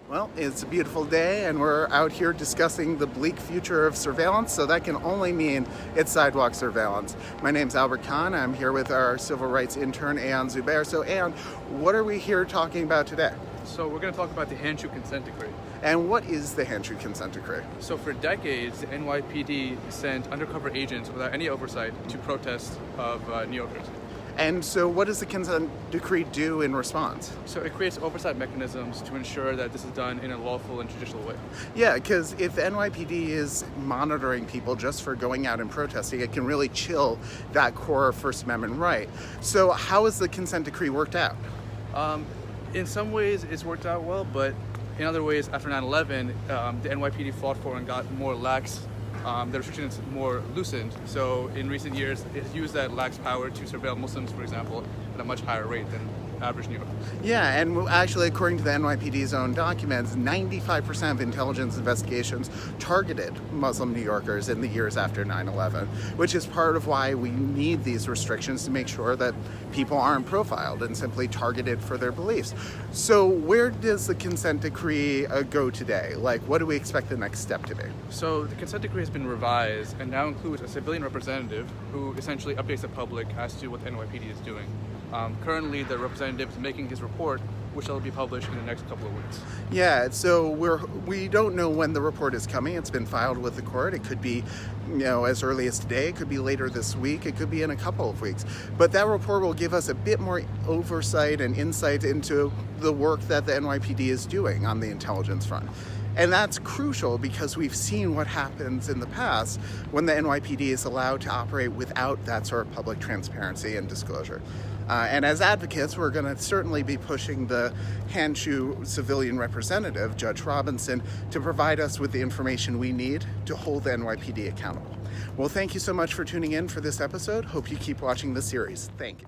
Well, it's a beautiful day, and we're out here discussing the bleak future of surveillance, so that can only mean it's Sidewalk Surveillance. My name's Albert Kahn. I'm here with our civil rights intern, Ayan Zubair. So, Ayan, what are we here talking about today? So we're going to talk about the Handschu consent decree. And what is the Handschu consent decree? So for decades, the NYPD sent undercover agents without any oversight to protests of New Yorkers. And so what does the consent decree do in response? So it creates oversight mechanisms to ensure that this is done in a lawful and judicial way. Yeah, because if the NYPD is monitoring people just for going out and protesting, it can really chill that core First Amendment right. So how has the consent decree worked out? In some ways, it's worked out well, but in other ways, after 9/11, the NYPD fought for and got more lax. The restrictions more loosened. So in recent years, it's used that lax power to surveil Muslims, for example, at a much higher rate than average New Yorkers. Yeah, and actually, according to the NYPD's own documents, 95% of intelligence investigations targeted Muslim New Yorkers in the years after 9/11, which is part of why we need these restrictions to make sure that people aren't profiled and simply targeted for their beliefs. So where does the consent decree go today? Like, what do we expect the next step to be? So the consent decree has been revised and now includes a civilian representative who essentially updates the public as to what the NYPD is doing. Currently, the representative is making his report, which will be published in the next couple of weeks. Yeah, so we don't know when the report is coming. It's been filed with the court. It could be, as early as today. It could be later this week. It could be in a couple of weeks. But that report will give us a bit more oversight and insight into the work that the NYPD is doing on the intelligence front. And that's crucial because we've seen what happens in the past when the NYPD is allowed to operate without that sort of public transparency and disclosure. And as advocates, we're going to certainly be pushing the Handschu civilian representative, Judge Robinson, to provide us with the information we need to hold the NYPD accountable. Well, thank you so much for tuning in for this episode. Hope you keep watching the series. Thank you.